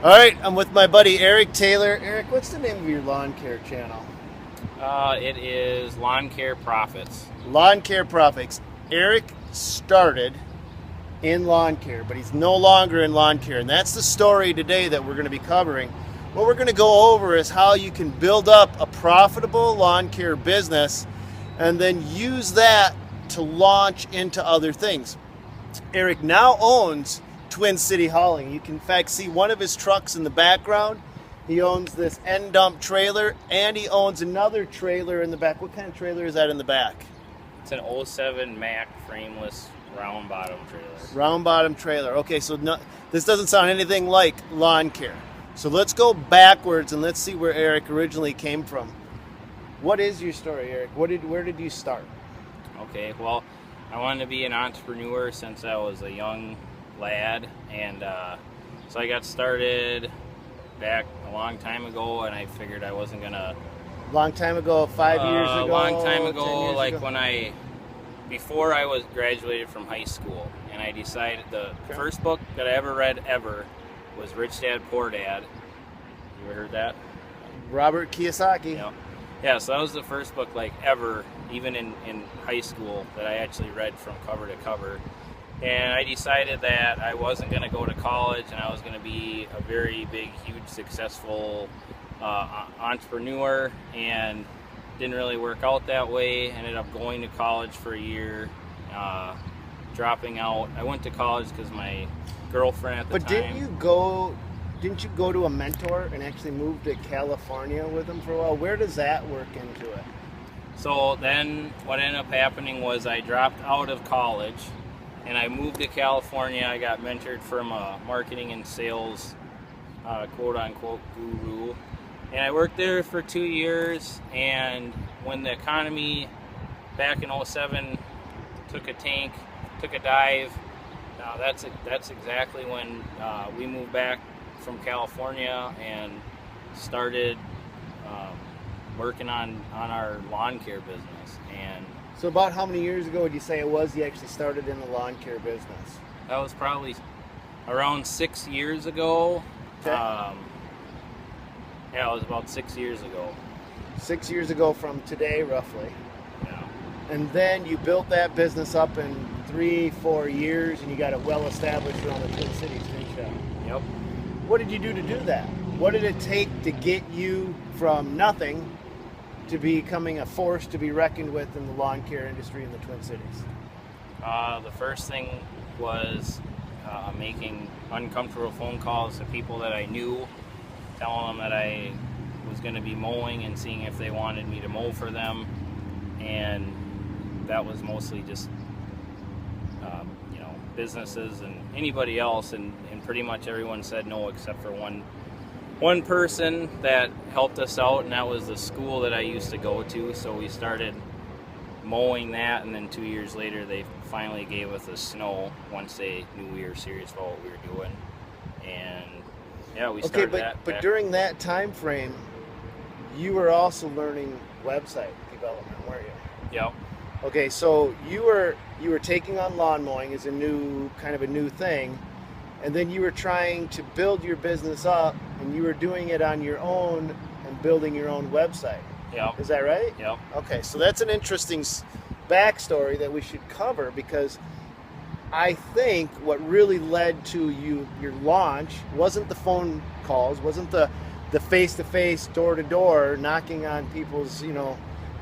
All right, I'm with my buddy Eric Taylor. Eric, what's the name of your lawn care channel? It is Lawn Care Profits. Lawn Care Profits. Eric started in lawn care, but he's no longer in lawn care, and that's the story today that we're going to be covering. What we're going to go over is how you can build up a profitable lawn care business and then use that to launch into other things. Eric now owns Twin City Hauling. You can in fact see one of his trucks in the background. He owns this end dump trailer, and he owns another trailer in the back. What kind of trailer is that in the back? It's an 07 Mack frameless round bottom trailer. Round bottom trailer. Okay, so this doesn't sound anything like lawn care. So let's go backwards and let's see where Eric originally came from. What is your story, Eric? Where did you start? Okay, well, I wanted to be an entrepreneur since I was a young lad, and so I got started back a long time ago, and I figured I wasn't gonna. Long time ago, 5 years ago. A long time ago, 10 years like ago? before I was graduated from high school, and I decided the first book that I ever read was Rich Dad Poor Dad. You ever heard that? Robert Kiyosaki. Yeah, so that was the first book ever, even in high school, that I actually read from cover to cover. And I decided that I wasn't going to go to college, and I was going to be a very big, huge, successful entrepreneur, and didn't really work out that way. Ended up going to college for a year, dropping out. I went to college because my girlfriend at the time... But didn't you go to a mentor and actually move to California with him for a while? Where does that work into it? So then what ended up happening was I dropped out of college, and I moved to California. I got mentored from a marketing and sales quote-unquote guru. And I worked there for 2 years, and when the economy back in 07 took a dive, that's exactly when we moved back from California and started working on our lawn care business. And so about how many years ago would you say it was you actually started in the lawn care business? that was probably around 6 years ago. Okay. Yeah, it was about 6 years ago. 6 years ago from today, roughly. Yeah. And then you built that business up in 3-4 years, and you got it well established around the Twin Cities, didn't you? Yep. What did you do to do that? What did it take to get you from nothing to becoming a force to be reckoned with in the lawn care industry in the Twin Cities? The first thing was making uncomfortable phone calls to people that I knew, telling them that I was going to be mowing and seeing if they wanted me to mow for them. And that was mostly just businesses and anybody else, and pretty much everyone said no except for one person that helped us out, and that was the school that I used to go to. So we started mowing that, and then 2 years later they finally gave us the snow once they knew we were serious about what we were doing. And yeah, we started that. But during that time frame, you were also learning website development, weren't you? Yep. Okay, so you were taking on lawn mowing as a new thing, and then you were trying to build your business up, and you were doing it on your own and building your own website. Yep. Is that right? Yep. Okay, so that's an interesting backstory that we should cover, because I think what really led to your launch wasn't the phone calls, wasn't the face-to-face, door-to-door knocking on people's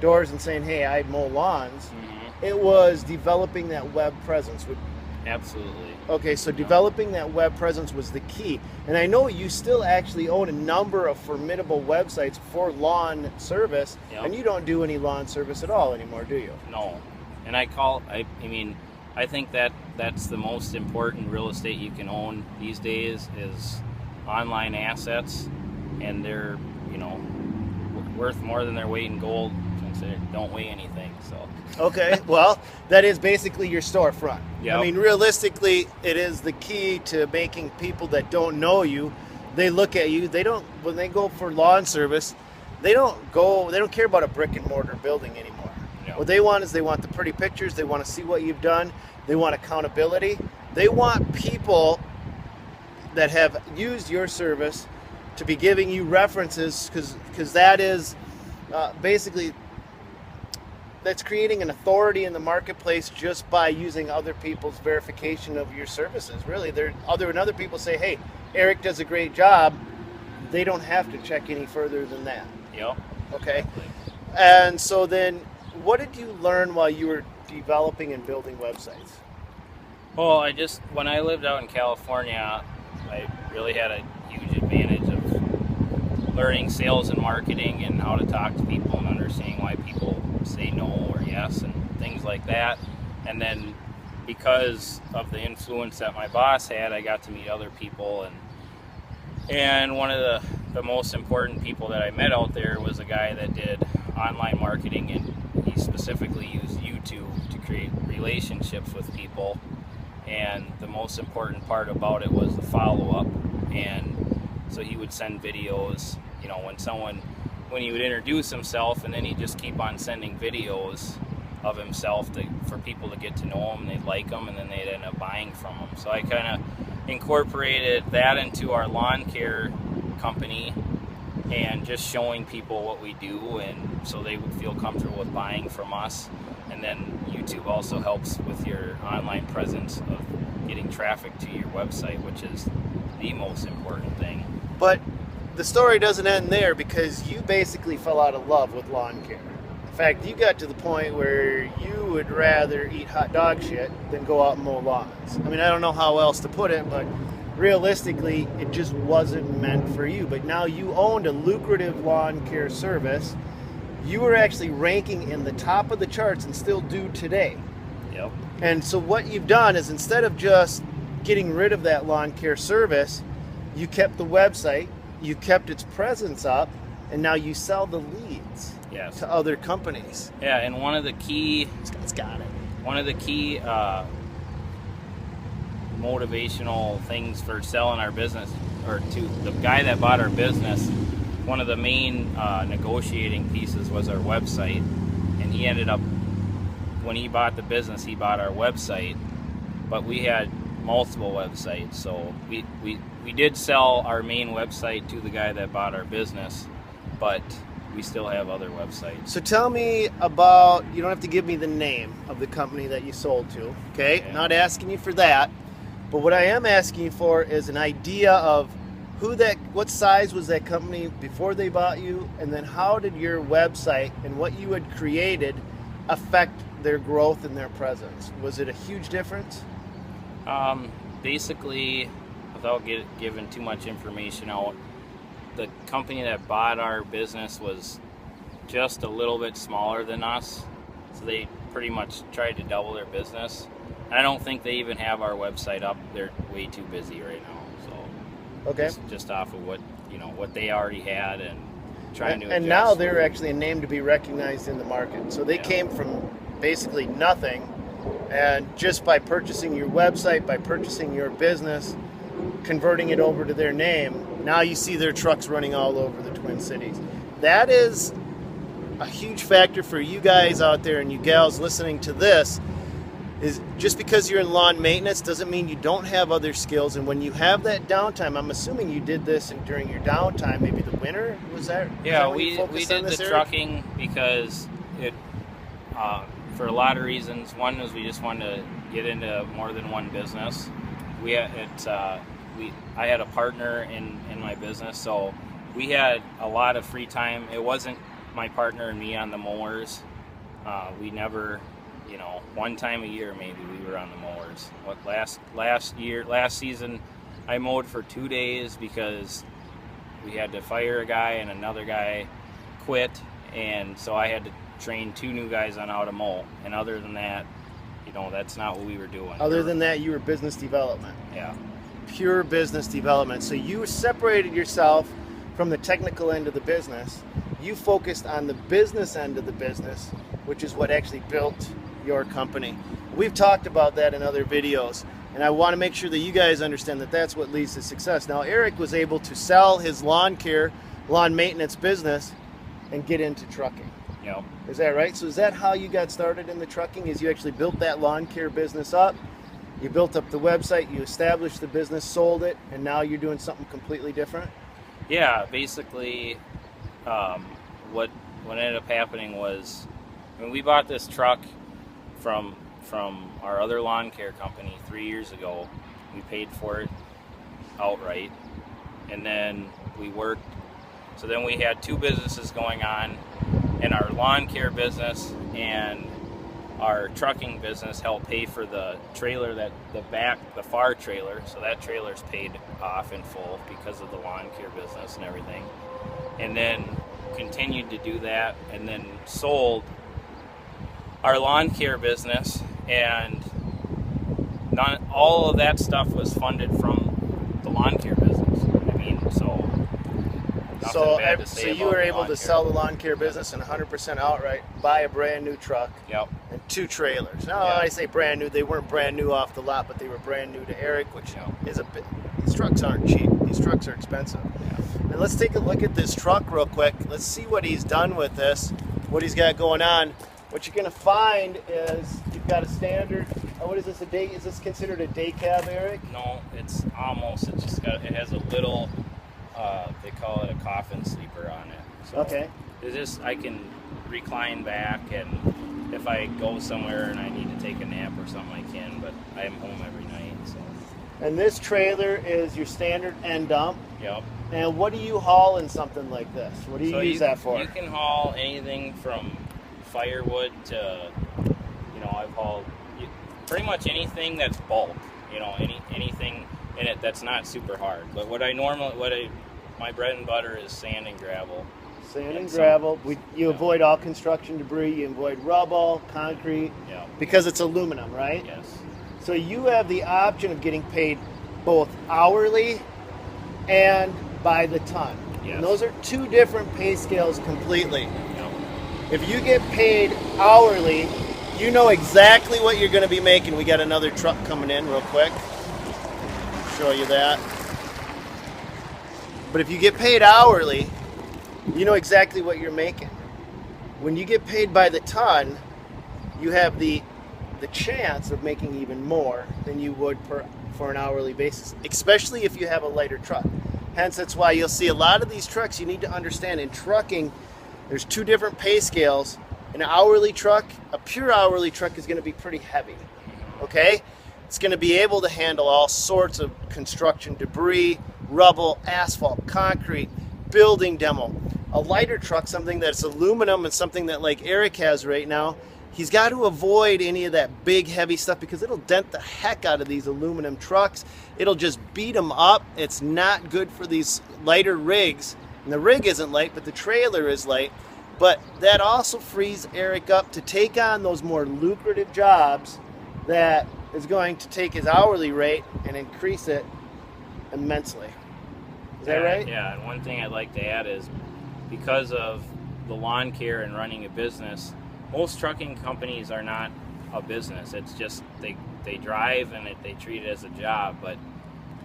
doors and saying, hey, I mow lawns. Mm-hmm. It was developing that web presence. Absolutely. Okay, so developing that web presence was the key. And I know you still actually own a number of formidable websites for lawn service, and you don't do any lawn service at all anymore, do you? No. And I think that's the most important real estate you can own these days is online assets, and they're, worth more than their weight in gold. They don't weigh anything, so. Okay, well, that is basically your storefront. Yep. I mean, realistically, it is the key to making people that don't know you, they look at you, when they go for lawn service, they don't care about a brick and mortar building anymore. No. What they want is they want the pretty pictures, they want to see what you've done, they want accountability, they want people that have used your service to be giving you references, because that is basically, that's creating an authority in the marketplace just by using other people's verification of your services. Really, other people say, hey, Eric does a great job. They don't have to check any further than that. Yep. Okay. Exactly. And so then, what did you learn while you were developing and building websites? Well, when I lived out in California, I really had a huge advantage of learning sales and marketing and how to talk to people and understanding why people say no or yes and things like that. And then because of the influence that my boss had, I got to meet other people, and one of the most important people that I met out there was a guy that did online marketing, and he specifically used YouTube to create relationships with people. And the most important part about it was the follow-up. And so he would send videos, when he would introduce himself, and then he'd just keep on sending videos of himself for people to get to know him, and they'd like him, and then they'd end up buying from him. So I kind of incorporated that into our lawn care company, and just showing people what we do, and so they would feel comfortable with buying from us. And then YouTube also helps with your online presence of getting traffic to your website, which is the most important thing. But the story doesn't end there, because you basically fell out of love with lawn care. In fact, you got to the point where you would rather eat hot dog shit than go out and mow lawns. I mean, I don't know how else to put it, but realistically, it just wasn't meant for you. But now you owned a lucrative lawn care service. You were actually ranking in the top of the charts, and still do today. Yep. And so what you've done is, instead of just getting rid of that lawn care service, you kept the website, you kept its presence up, and now you sell the leads to other companies. Yeah, and one of the key motivational things for selling our business, or to the guy that bought our business, one of the main negotiating pieces was our website. And he ended up, when he bought the business, he bought our website, but we had multiple websites. So we did sell our main website to the guy that bought our business, but we still have other websites. So tell me about, you don't have to give me the name of the company that you sold to, okay? Not asking you for that, but what I am asking you for is an idea of what size was that company before they bought you, and then how did your website and what you had created affect their growth and their presence? Was it a huge difference? Basically, without giving too much information out, the company that bought our business was just a little bit smaller than us, so they pretty much tried to double their business. And I don't think they even have our website up. They're way too busy right now. So okay, just off of what they already had, and trying to. And now they're actually a name to be recognized in the market. So they came from basically nothing, and just by purchasing your website, by purchasing your business, converting it over to their name, now you see their trucks running all over the Twin Cities. That is a huge factor for you guys out there and you gals listening to this. Is just because you're in lawn maintenance doesn't mean you don't have other skills. And when you have that downtime, I'm assuming you did this during your downtime, maybe the winter, was that? Yeah, we did the trucking because it for a lot of reasons. One is we just wanted to get into more than one business. I had a partner in my business, so we had a lot of free time. It wasn't my partner and me on the mowers. We never, one time a year maybe we were on the mowers. Last season, I mowed for 2 days because we had to fire a guy and another guy quit, and so I had to train 2 new guys on how to mow. And other than that, that's not what we were doing. Other than that, you were business development. Yeah. Pure business development. So you separated yourself from the technical end of the business. You focused on the business end of the business, which is what actually built your company. We've talked about that in other videos, and I want to make sure that you guys understand that that's what leads to success. Now, Eric was able to sell his lawn maintenance business and get into trucking. Yep. Is that right? So is that how you got started in the trucking? Is you actually built that lawn care business up? You built up the website, you established the business, sold it, and now you're doing something completely different? Yeah, basically, what ended up happening was when we bought this truck from our other lawn care company 3 years ago. We paid for it outright, and then we worked. So then we had two businesses going on, and our lawn care business and our trucking business helped pay for the trailer, the far trailer. So that trailer's paid off in full because of the lawn care business and everything. And then continued to do that, and then sold our lawn care business, and all of that stuff was funded from the lawn care business. I mean, so you were able to sell the lawn care business and 100% outright, buy a brand new truck. Yep. And two trailers. Now, I say brand new, they weren't brand new off the lot, but they were brand new to Eric, which is a bit. These trucks aren't cheap. These trucks are expensive. Yeah. And let's take a look at this truck real quick. Let's see what he's done with this, what he's got going on. What you're going to find is you've got a standard. What is this? Is this considered a day cab, Eric? No, it's almost. It has a little. They call it a coffin sleeper on it. So okay. It's just I can recline back, and if I go somewhere and I need to take a nap or something, I can. But I am home every night. So. And this trailer is your standard end dump. Yep. And what do you haul in something like this? What do you use that for? You can haul anything from firewood to, I've hauled pretty much anything that's bulk, anything in it that's not super hard. But my bread and butter is sand and gravel. Sand and gravel. You avoid all construction debris. You avoid rubble, concrete, because it's aluminum, right? Yes. So you have the option of getting paid both hourly and by the ton. Yes. And those are two different pay scales completely. If you get paid hourly, you know exactly what you're going to be making. We got another truck coming in real quick. Show you that. But if you get paid hourly, you know exactly what you're making. When you get paid by the ton, you have the chance of making even more than you would for an hourly basis, especially if you have a lighter truck. Hence, that's why you'll see a lot of these trucks. You need to understand in trucking, there's two different pay scales. An hourly truck, a pure hourly truck, is going to be pretty heavy, okay? It's going to be able to handle all sorts of construction debris, rubble, asphalt, concrete, building demo. A lighter truck, something that's aluminum and something that like Eric has right now, he's got to avoid any of that big heavy stuff because it'll dent the heck out of these aluminum trucks. It'll just beat them up. It's not good for these lighter rigs. And the rig isn't light, but the trailer is light. But that also frees Eric up to take on those more lucrative jobs that is going to take his hourly rate and increase it immensely. Is that right? Yeah, and one thing I'd like to add is because of the lawn care and running a business, most trucking companies are not a business. It's just they drive and they treat it as a job. But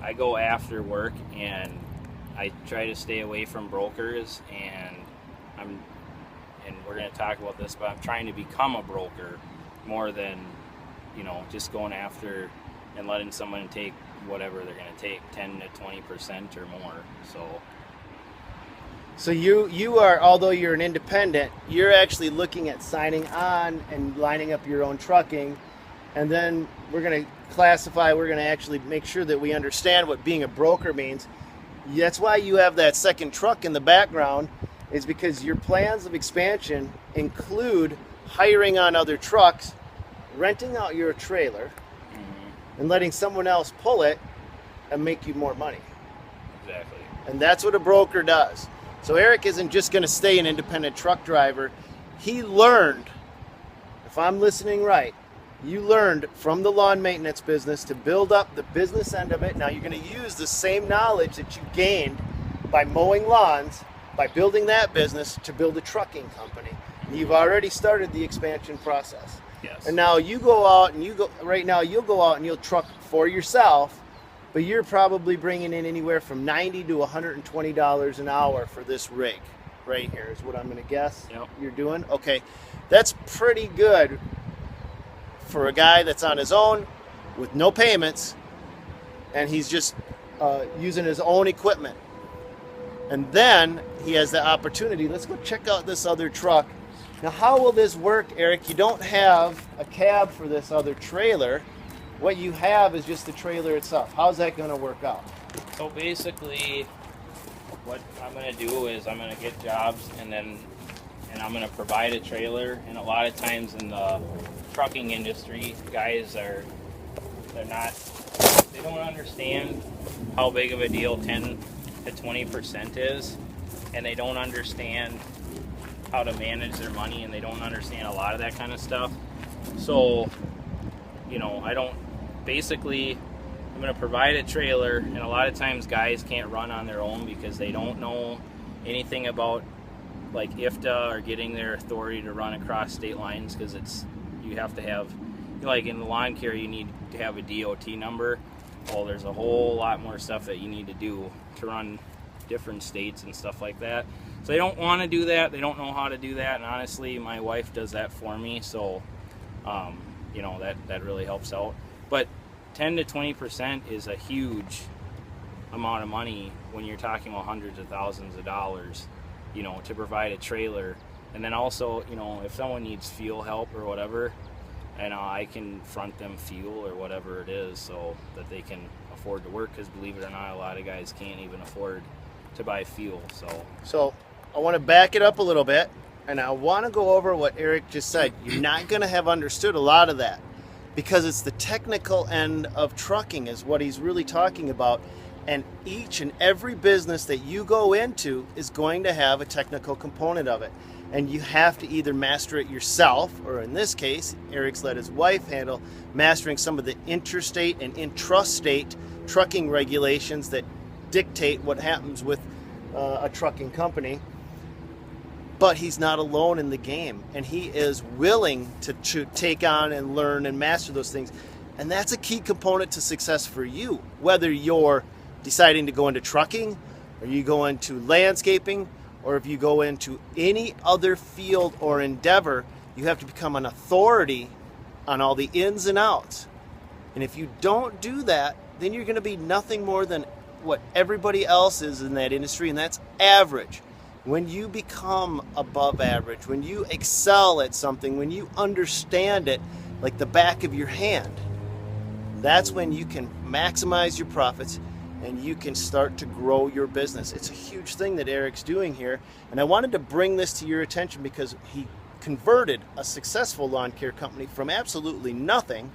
I go after work and I try to stay away from brokers, and we're going to talk about this, but I'm trying to become a broker more than, just going after and letting someone take whatever they're going to take, 10 to 20% or more. So you are, although you're an independent, you're actually looking at signing on and lining up your own trucking, and then we're going to actually make sure that we understand what being a broker means. That's why you have that second truck in the background, is because your plans of expansion include hiring on other trucks, renting out your trailer, and letting someone else pull it and make you more money. Exactly. And that's what a broker does. So Eric isn't just going to stay an independent truck driver. He learned, if I'm listening right, you learned from the lawn maintenance business to build up the business end of it. Now you're going to use the same knowledge that you gained by mowing lawns, by building that business, to build a trucking company. You've already started the expansion process. Yes. And now you go out and you'll go out and you'll truck for yourself, but you're probably bringing in anywhere from $90 to $120 an hour for this rig right here is what I'm going to guess. Yep. You're doing. Okay. That's pretty good for a guy that's on his own with no payments, and he's just using his own equipment. And then he has the opportunity. Let's go check out this other truck. Now, how will this work, Eric? You don't have a cab for this other trailer. What you have is just the trailer itself. How's that going to work out? So basically, what I'm going to do is I'm going to get jobs, and I'm going to provide a trailer. And a lot of times in the trucking industry, guys they don't understand how big of a deal 10 to 20% is, and they don't understand how to manage their money, and they don't understand a lot of that kind of stuff. So, I'm going to provide a trailer, and a lot of times guys can't run on their own because they don't know anything about like IFTA or getting their authority to run across state lines, because you have to have, like in the lawn care, you need to have a DOT number. Well, there's a whole lot more stuff that you need to do to run different states and stuff like that. So they don't want to do that. They don't know how to do that. And honestly, my wife does that for me. So, that really helps out. But 10 to 20% is a huge amount of money when you're talking about hundreds of thousands of dollars, to provide a trailer. And then also, if someone needs fuel help or whatever, and I can front them fuel or whatever it is so that they can afford to work, because believe it or not, a lot of guys can't even afford to buy fuel. So I want to back it up a little bit, and I want to go over what Eric just said. You're not going to have understood a lot of that, because it's the technical end of trucking is what he's really talking about. And each and every business that you go into is going to have a technical component of it. And you have to either master it yourself, or in this case, Eric's let his wife handle mastering some of the interstate and intrastate trucking regulations that dictate what happens with a trucking company. But he's not alone in the game, and he is willing to take on and learn and master those things. And that's a key component to success for you, whether you're deciding to go into trucking, or you go into landscaping, or if you go into any other field or endeavor. You have to become an authority on all the ins and outs. And if you don't do that, then you're going to be nothing more than what everybody else is in that industry, and that's average. When you become above average, when you excel at something, when you understand it like the back of your hand, that's when you can maximize your profits and you can start to grow your business. It's a huge thing that Eric's doing here, and I wanted to bring this to your attention because he converted a successful lawn care company from absolutely nothing,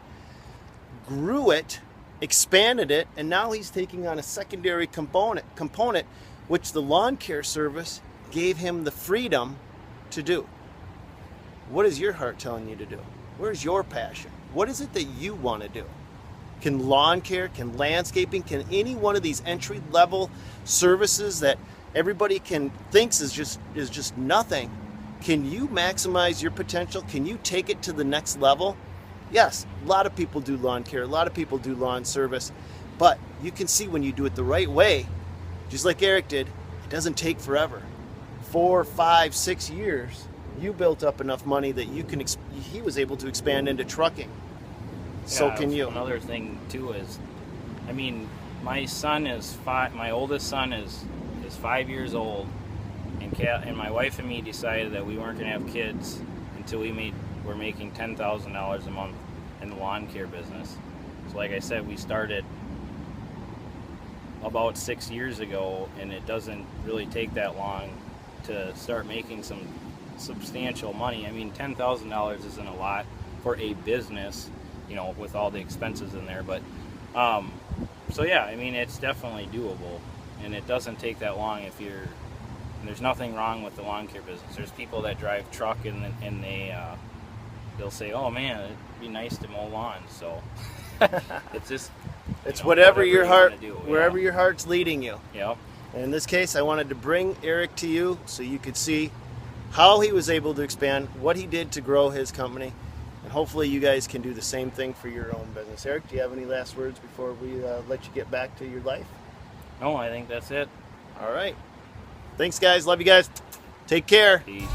grew it, expanded it, and now he's taking on a secondary component which the lawn care service gave him the freedom to do. What is your heart telling you to do? Where's your passion? What is it that you want to do? Can lawn care, can landscaping, can any one of these entry-level services that everybody thinks is just nothing, can you maximize your potential? Can you take it to the next level? Yes, a lot of people do lawn care, a lot of people do lawn service, but you can see when you do it the right way, just like Eric did, it doesn't take forever. 4, 5, 6 years, you built up enough money that he was able to expand into trucking. So can you. Another thing too is, my oldest son is 5 years old, and my wife and me decided that we weren't going to have kids until we're making $10,000 a month in the lawn care business. So like I said, we started about 6 years ago, and it doesn't really take that long to start making some substantial money. $10,000 isn't a lot for a business, with all the expenses in there, but it's definitely doable, and it doesn't take that long there's nothing wrong with the lawn care business. There's people that drive truck and they'll say, oh man, it'd be nice to mow lawns. So it's just whatever your heart do, wherever your heart's leading you. Yep. And in this case, I wanted to bring Eric to you so you could see how he was able to expand, what he did to grow his company. And hopefully you guys can do the same thing for your own business. Eric, do you have any last words before we let you get back to your life? No, I think that's it. All right. Thanks, guys. Love you guys. Take care. Peace.